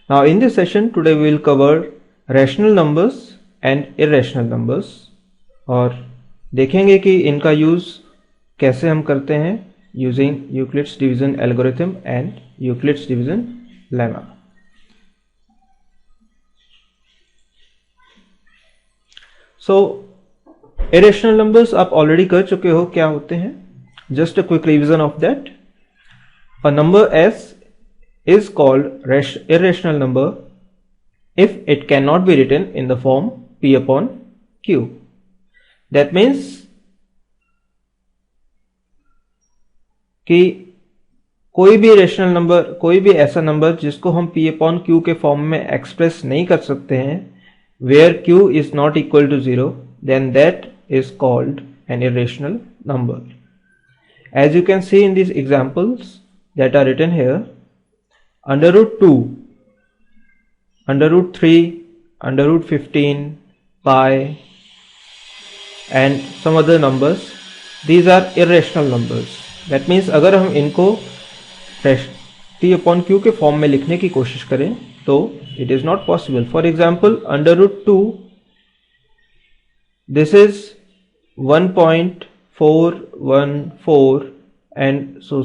Now in this session today we will cover rational numbers and irrational numbers और देखेंगे कि इनका use कैसे हम करते हैं using Euclid's division algorithm and Euclid's division lemma. So irrational numbers आप already कर चुके हो क्या होते हैं. Just a quick revision of that. A number S is called irrational number if it cannot be written in the form P upon Q. That means कि कोई भी रेशनल नंबर, कोई भी ऐसा नंबर जिसको हम P upon Q के form में एक्सप्रेस नहीं कर सकते हैं, where Q is not equal to 0, then that is called an irrational number. As you can see in these examples that are written here, under root 2, under root 3, under root 15, pi and some other numbers, these are irrational numbers. That means अगर हम इनको P upon Q के form में लिखने की कोशिश करें तो it is not possible. For example, under root 2, this is 1.414 and so.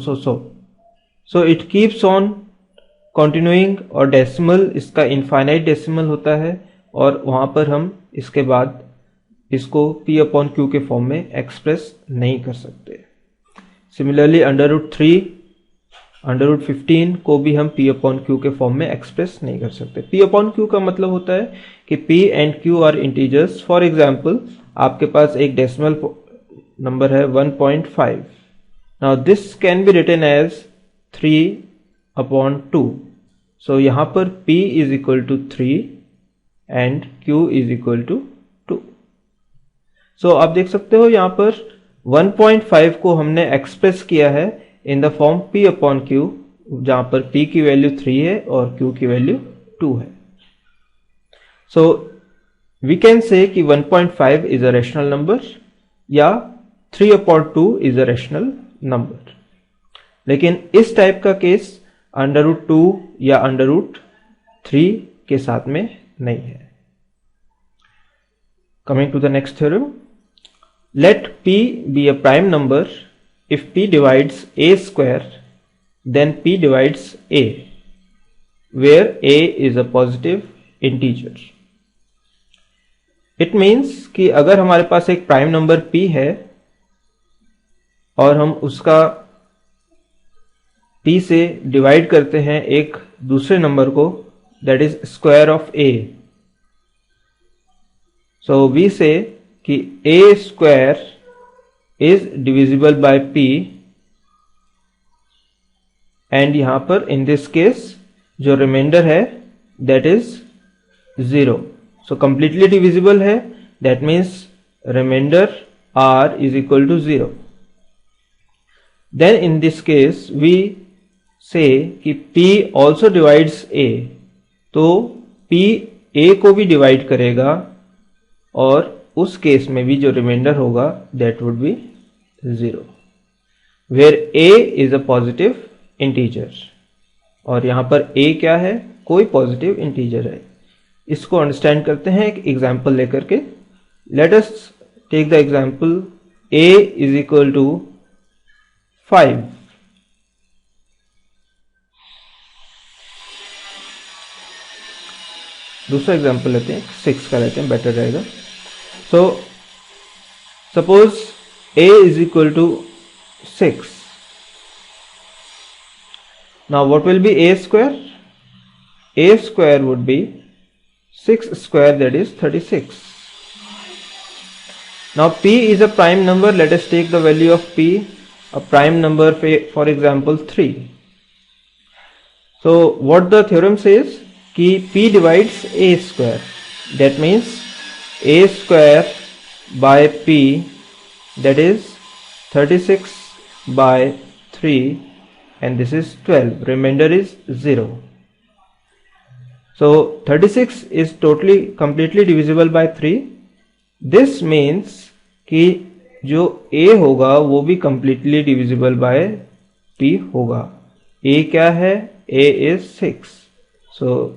So it keeps on continuing और डेसिमल इसका इनफाइनाइट डेसिमल होता है और वहां पर हम इसके बाद इसको P upon Q के फॉर्म में एक्सप्रेस नहीं कर सकते. Similarly under root 3, under root 15 को भी हम P upon Q के फॉर्म में एक्सप्रेस नहीं कर सकते. P upon Q का मतलब होता है कि P and Q are integers. For example आपके पास एक डेसिमल नंबर है 1.5. Now this can be written as 3 upon 2. So यहां पर P is equal to 3 and Q is equal to 2. So आप देख सकते हो यहां पर 1.5 को हमने एक्सप्रेस किया है in the form P upon Q, जहां पर P की वैल्यू 3 है और Q की वैल्यू 2 है. सो वी कैन से कि 1.5 इज अ रेशनल नंबर या 3 upon 2 is a rational number. लेकिन इस टाइप का केस अंडर रूट 2 या अंडर रूट 3 के साथ में नहीं है. Coming to the next theorem. Let P be a prime number if P divides A square, then P divides A, where A is a positive integer. It means कि अगर हमारे पास एक प्राइम नंबर P है और हम उसका P से divide करते हैं एक दूसरे नंबर को, that is square of A. So we say कि A square is divisible by P and यहां पर इन दिस केस जो रिमाइंडर है that is 0. So completely divisible है, that means remainder R is equal to 0. Then in this case we say कि P also divides A, तो P A को भी divide करेगा और उस केस में भी जो रिमाइंडर होगा that would be 0, where A is a positive integer. और यहां पर A क्या है? कोई पॉजिटिव इंटीजर है. इसको अंडरस्टैंड करते हैं एक एग्जांपल लेकर के. Let us take the example A is equal to 5. दूसरा एग्जांपल लेते हैं, 6 का लेते हैं, बेटर रहेगा. So suppose A is equal to 6. Now what will be A square? A square would be 6 square, that is 36. Now P is a prime number. Let us take the value of P, a prime number, for example 3. So what the theorem says कि P divides A square. That means A square by P, that is 36 by 3, and this is 12. Remainder is 0. So 36 is completely divisible by 3. This means कि जो A होगा वो भी completely divisible by P होगा. A क्या है? A is 6. So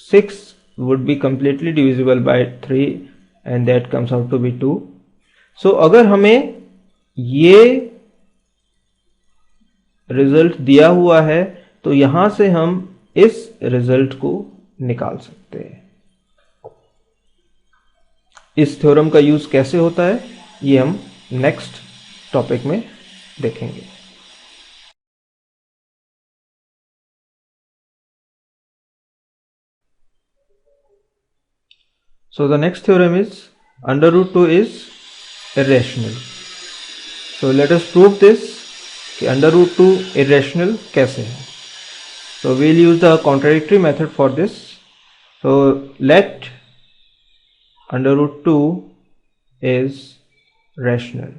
6 would be completely divisible by 3 and that comes out to be 2. So अगर हमें ये रिजल्ट दिया हुआ है तो यहां से हम इस रिजल्ट को निकाल सकते हैं. इस थ्योरम का यूज कैसे होता है ये हम नेक्स्ट टॉपिक में देखेंगे. So the next theorem is under root 2 is irrational. So let us prove this कि under root 2 irrational कैसे है. So we'll use the contradictory method for this. So let under root 2 is rational.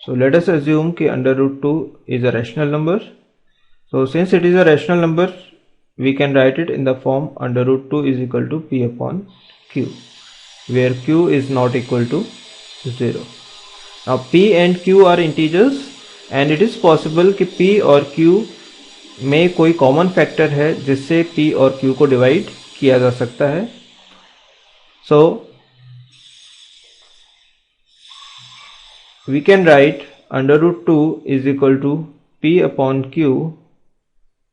So let us assume कि under root 2 is a rational number. So since it is a rational number, we can write it in the form under root 2 is equal to p upon q, where q is not equal to 0. Now p and q are integers and it is possible कि p और q में कोई common factor है जिससे p और q को divide किया जा सकता है. So we can write under root 2 is equal to p upon q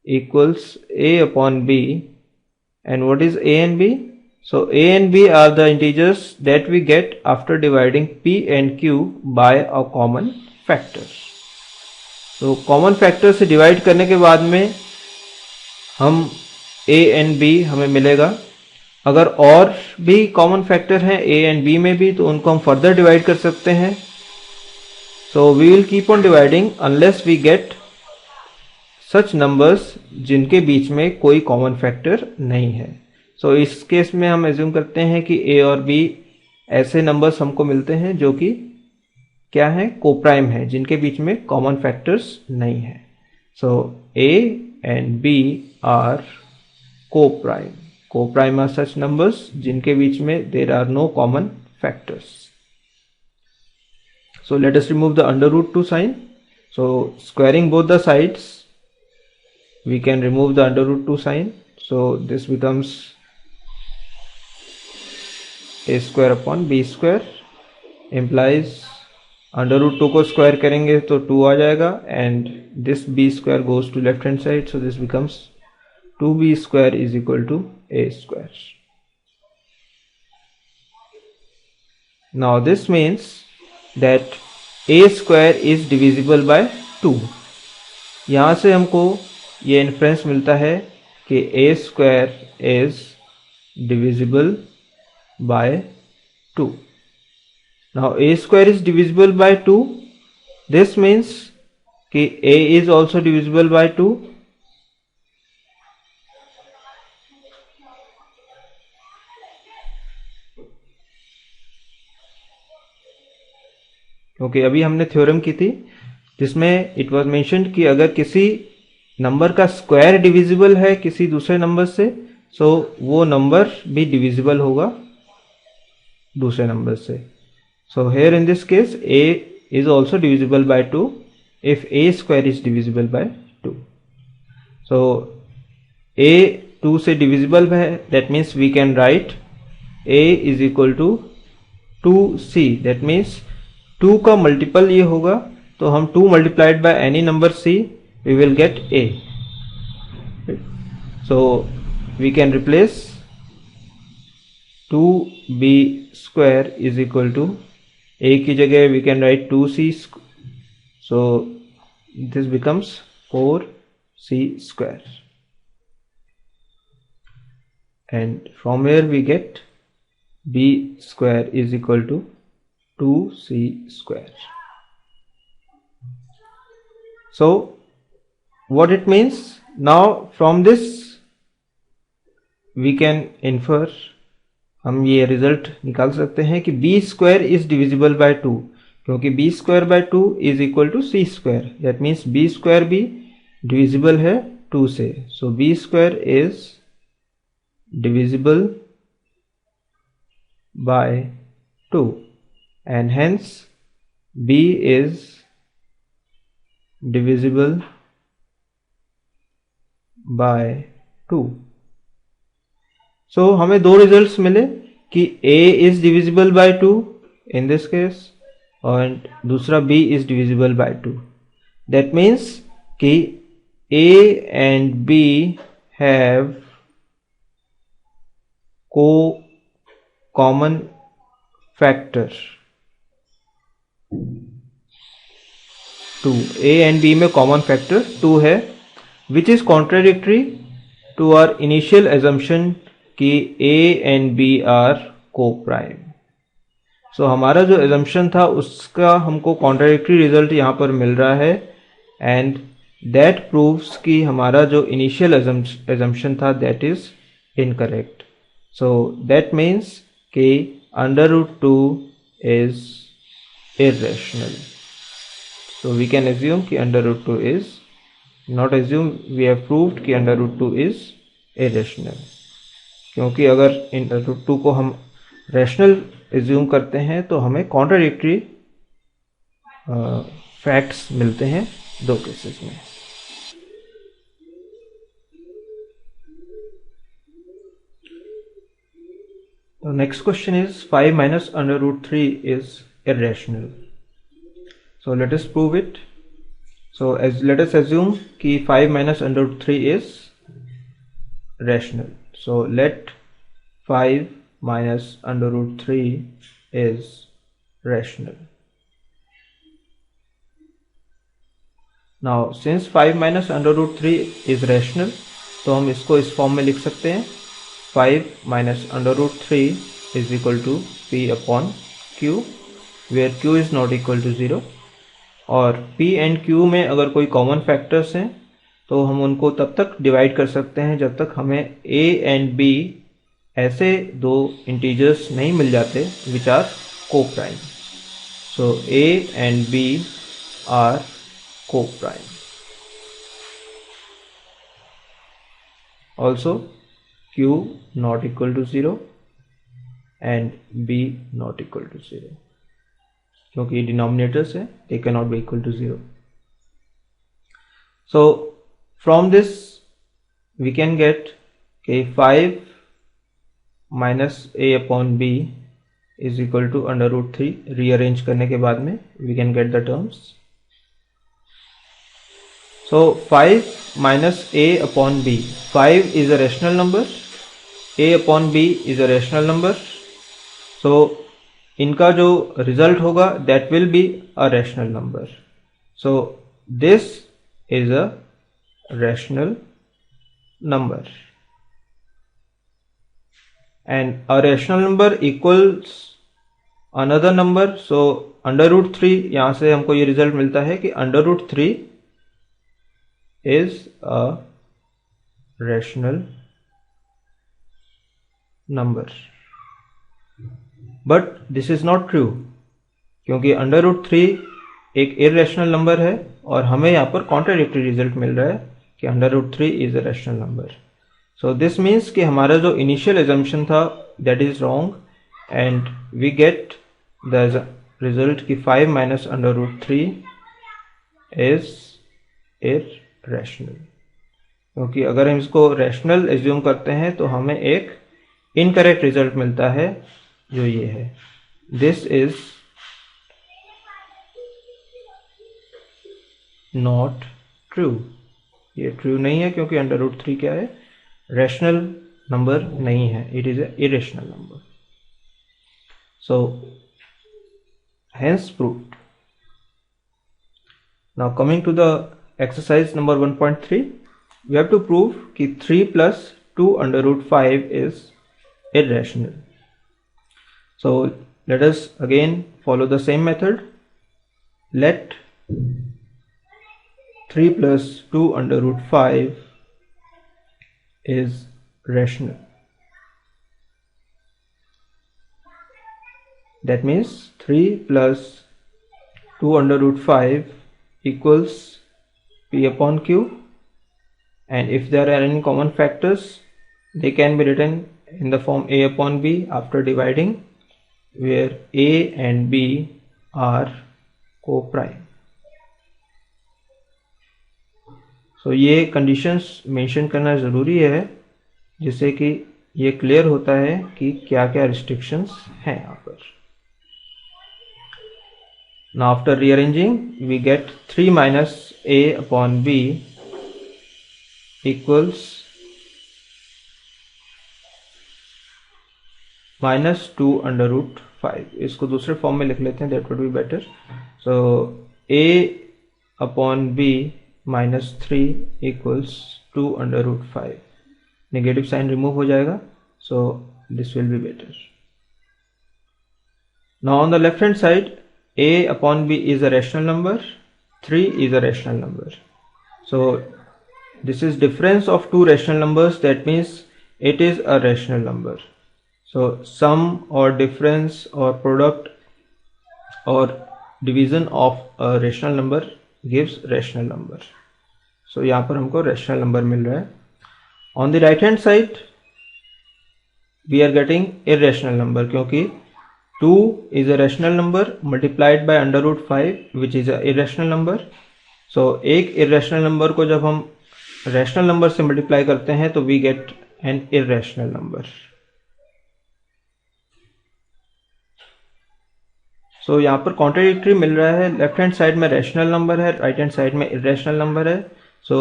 equals a upon b. And what is a and b? So a and b are the integers that we get after dividing p and q by a common factor. तो common factor से divide करने के बाद में हम a and b हमें मिलेगा. अगर और भी कॉमन फैक्टर हैं a and b में भी तो उनको हम फर्दर डिवाइड कर सकते हैं. So we will keep on dividing unless we get such numbers जिनके बीच में कोई कॉमन फैक्टर नहीं है. So इस केस में हम एज्यूम करते हैं कि a और b ऐसे नंबर्स हमको मिलते हैं जो कि क्या है, कोप्राइम है, जिनके बीच में कॉमन फैक्टर्स नहीं है. So a and b are coprime. Coprime are such numbers जिनके बीच में there are no common factors. So let us remove the under root 2 sign. So squaring both the sides, we can remove the under root 2 sign. So this becomes a square upon b square, implies under root 2 को square करेंगे तो 2 आ जाएगा and this b square goes to left hand side. So this becomes 2b square is equal to a square. Now this means that a square is divisible by 2. यहाँ से हमको ये inference मिलता है कि a square is divisible by 2. Now a square is divisible by 2. This means कि a is also divisible by 2. Okay, अभी हमने थ्योरम की थी जिसमें इट वाज मेंशन्ड कि अगर किसी नंबर का स्क्वायर डिविजिबल है किसी दूसरे नंबर से, सो वो नंबर भी डिविजिबल होगा दूसरे नंबर से. So here in this case a is also divisible by 2 if a square is divisible by 2. So a 2 से divisible है, that means we can write a is equal to 2c. that means 2 का multiple ये होगा तो हम 2 multiplied by any number c we will get a. So we can replace 2b square is equal to a की जगह we can write 2c. So this becomes 4c square, and from here we get b square is equal to 2c square. So what it means, now from this we can infer, हम ये result निकाल सकते हैं कि b square is divisible by 2, क्योंकि b square by 2 is equal to c square. That means b square भी divisible है 2 से. So b square is divisible by 2 and hence b is divisible by 2. So हमें दो results मिले कि a is divisible by 2 in this case और दूसरा b is divisible by 2. That means कि a and b have common factor 2. a and b में common factor 2 है, which is contradictory to our initial assumption कि a and b are coprime. So हमारा जो assumption था उसका हमको contradictory result यहाँ पर मिल रहा है एंड दैट प्रूव्स कि हमारा जो इनिशियल एजम्पशन था that is incorrect. So that means कि √2 is irrational. So we can assume कि √2 is not assume, we have proved कि √2 is irrational. क्योंकि अगर इन √2 को हम रैशनल एज्यूम करते हैं तो हमें कॉन्ट्राडिक्टरी फैक्ट्स मिलते हैं दो केसेस में. The next question is 5 minus √3 is irrational. So let us prove it. So let us assume कि 5 minus √3 is rational. So let 5 minus √3 is rational. Now since 5 minus √3 is rational, तो हम इसको इस form में लिख सकते हैं 5 minus √3 is equal to p upon q, where q is not equal to 0. और p एंड q में अगर कोई कॉमन फैक्टर्स हैं तो हम उनको तब तक डिवाइड कर सकते हैं जब तक हमें a एंड b ऐसे दो इंटीजर्स नहीं मिल जाते which are coprime. So a and b are coprime. Also q not equal to 0 and b not equal to 0, क्योंकि डिनोमिनेटर्स है they cannot be equal to 0. So from this we can get कि 5 minus a upon b is equal to √3. rearrange करने के बाद में we can get the terms. So 5 minus a upon b, 5 is a rational number, a upon b is a rational number. So इनका जो result होगा that will be a rational number. So this is a rational number and a rational number equals another number. So √3, यहाँ से हमको ये result मिलता है कि √3 is a rational number. But this is not true, क्योंकि √3 एक irrational number है और हमें यहाँ पर contradictory रिजल्ट मिल रहा है कि √3 is a rational number. So this means कि हमारा जो initial assumption था that is wrong and we get the result कि 5 minus √3 is irrational. क्योंकि अगर हम इसको रैशनल एज्यूम करते हैं तो हमें एक इनकरेक्ट रिजल्ट मिलता है जो ये है. This is not true. ये ट्रू नहीं है क्योंकि √3 क्या है, रैशनल नंबर नहीं है, it is a irrational number. So hence proved. Now coming to the exercise number 1.3, we have to prove कि 3 plus 2 √5 is irrational. So let us again follow the same method. Let 3 plus 2 √5 is rational. That means 3 plus 2 √5 equals p upon q, and if there are any common factors they can be written in the form a upon b after dividing, where a and b are co-prime. So ये conditions mention करना ज़रूरी है जिससे कि ये clear होता है कि क्या क्या रिस्ट्रिक्शंस हैं यहाँ पर। Now after rearranging we get 3 minus a upon b equals -2 under root 5। इसको दूसरे फॉर्म में लिख लेते हैं, that would be better. So a upon b -3 equals 2 under root 5। Negative sign remove हो जाएगा, so this will be better. Now on the left hand side, a upon b is a rational number, 3 is a rational number. So this is difference of two rational numbers, that means it is a rational number. So sum or difference or product or division of a rational number gives rational number. So यहाँ पर हमको rational number मिल रहा है। On the right hand side we are getting irrational number, क्योंकि 2 is a rational number multiplied by under root 5 which is a irrational number. So एक irrational number को जब हम rational number से multiply करते हैं तो we get an irrational number. So यहाँ पर contradictory मिल रहा है, left hand side में rational number है, right hand side में irrational number है. So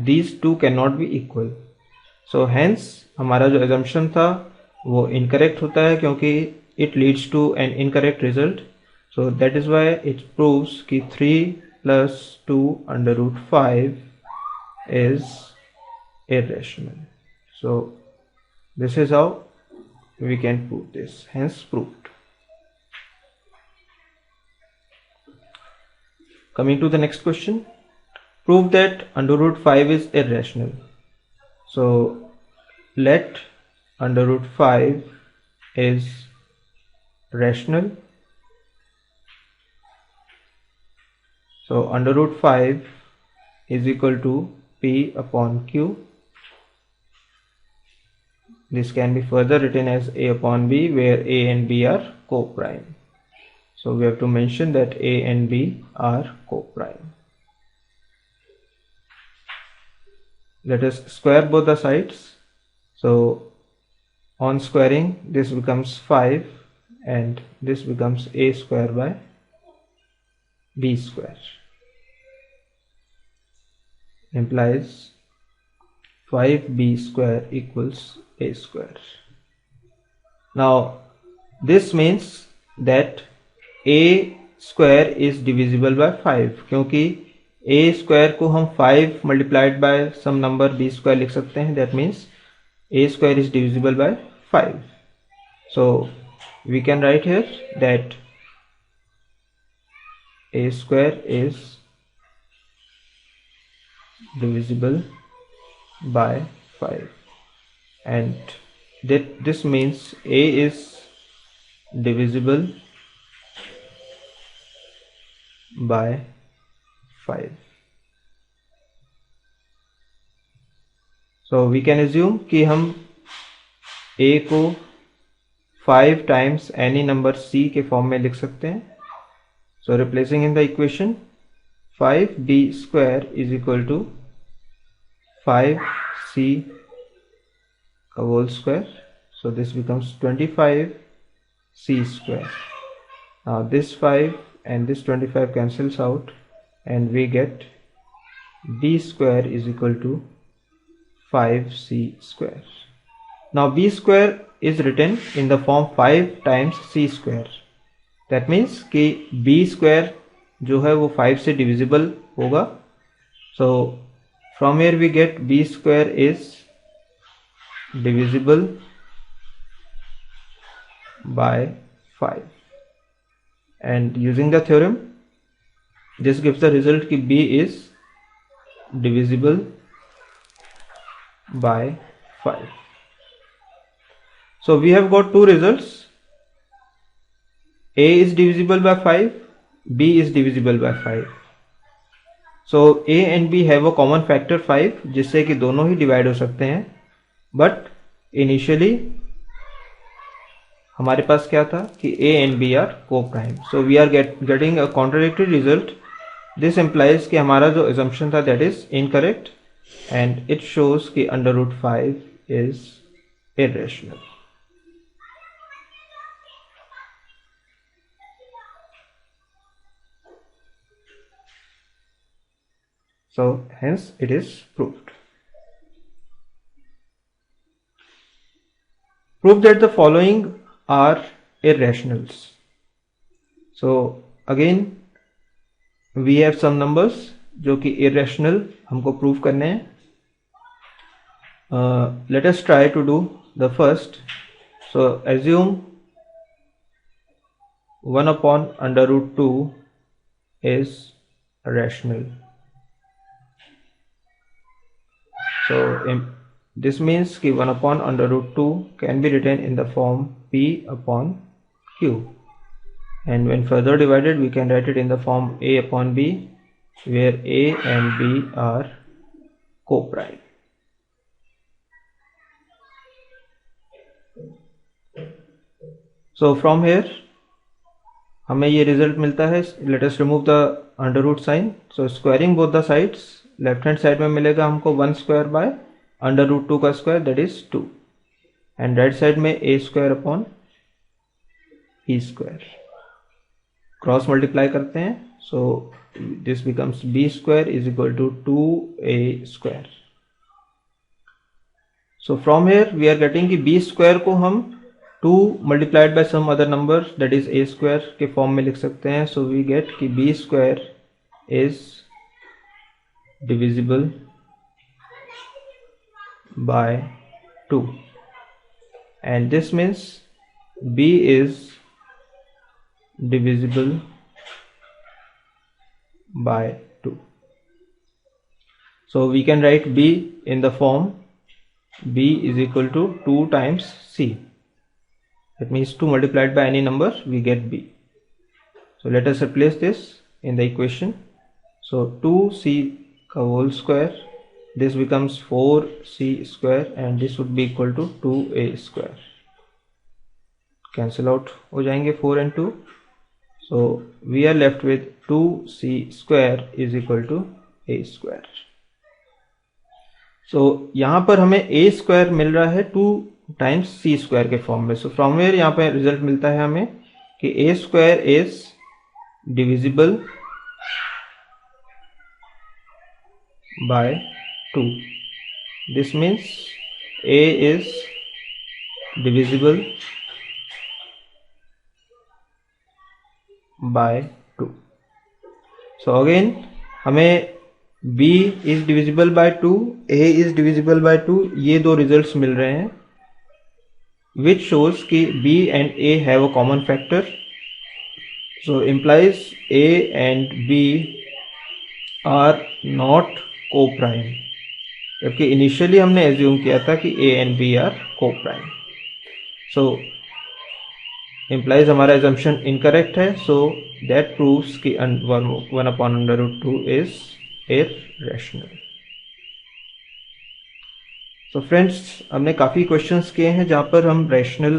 these two cannot be equal. So hence हमारा जो assumption था वो incorrect होता है, क्योंकि it leads to an incorrect result. So that is why it proves कि 3 plus 2 under root 5 is irrational. So this is how we can prove this, hence proved. Coming to the next question, prove that under root 5 is irrational. So let under root 5 is rational. So under root 5 is equal to p upon q. This can be further written as a upon b, where a and b are co-prime. So we have to mention that a and b are co-prime. Let us square both the sides. So on squaring, this becomes 5 and this becomes a square by b square, implies 5b square equals a square. Now this means that a square is divisible by 5, क्योंकि a square को हम 5 multiplied by some number b square लिख सकते हैं, that means a square is divisible by 5. So we can write here that a square is divisible by 5, and that this means a is divisible by 5. So we can assume कि हम a को 5 times any number c के form में लिख सकते हैं. So replacing in the equation, 5b square is equal to 5c whole square. So this becomes 25c square. Now this 5 and this 25 cancels out, and we get b square is equal to 5c square. Now b square is written in the form 5 times c square. That means कि b square जो है वो 5 से divisible होगा. So from here we get b square is divisible by 5, and using the theorem this gives the result कि b is divisible by 5. So we have got two results. A is divisible by 5, b is divisible by 5. So a and b have a common factor 5, जिससे कि दोनों ही divide हो सकते हैं. But initially हमारे पास क्या था कि a and b are co-prime. So we are getting a contradictory result. This implies कि हमारा जो assumption था that is incorrect, and it shows कि under root 5 is irrational. So hence it is proved. Prove that the following are irrationals. So again we have some numbers जो कि irrational हमको prove करने हैं. Let us try to do the first. So assume 1 upon under root 2 is rational. So this means कि 1 upon under root 2 can be written in the form P upon Q, and when further divided we can write it in the form A upon B, where A and B are co-prime. So from here हमें ये result मिलता है. Let us remove the under root sign. So squaring both the sides, left hand side में मिलेगा हमको 1 square by under root 2 का square, that is 2, and right side में a square upon b square. Cross multiply करते हैं, so this becomes b square is equal to 2a square. So from here we are getting कि b square को हम 2 multiplied by some other number that is a square के form में लिख सकते हैं. सो वी गेट कि b square is divisible by 2, and this means b is divisible by 2. So we can write b in the form b is equal to 2 times c. That means 2 multiplied by any number we get b. So let us replace this in the equation. So 2c का whole square, this becomes 4c square, and this would be equal to 2a square. Cancel out हो जाएंगे 4 and 2. So we are left with 2c square is equal to a square. So यहाँ पर हमें a square मिल रहा है 2 times c square के form में. So from here यहाँ पे रिजल्ट मिलता है हमें कि a square is divisible by 2. This means a is divisible by 2. So again हमें b is divisible by 2, a is divisible by 2, ये दो रिजल्ट्स मिल रहे हैं, which shows कि b and a have a common factor. So implies a and b are not co-prime, जबकि initially हमने assume किया था कि a and b are co-prime. So implies हमारा assumption incorrect है. So that proves कि 1 upon under root 2 is irrational. So friends, हमने काफ़ी क्वेश्चंस किए हैं जहाँ पर हम रैशनल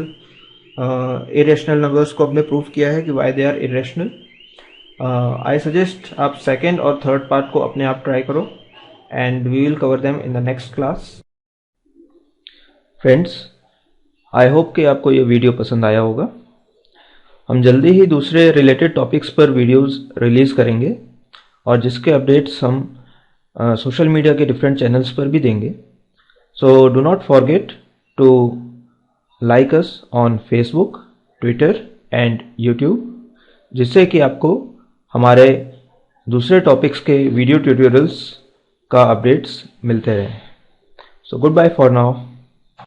इरेशनल नंबर्स को हमने प्रूव किया है कि why they are irrational. I suggest आप सेकेंड और थर्ड पार्ट को अपने आप ट्राई करो, and we will cover them in the next class. Friends, I hope कि आपको ये वीडियो पसंद आया होगा. हम जल्दी ही दूसरे रिलेटेड टॉपिक्स पर वीडियोस रिलीज करेंगे, और जिसके अपडेट्स हम सोशल मीडिया के डिफरेंट चैनल्स पर भी देंगे. So do not forget to like us on Facebook, Twitter and YouTube, जिससे कि आपको हमारे दूसरे टॉपिक्स के वीडियो ट्यूटोरियल्स का अपडेट्स मिलते रहें. So good bye for now.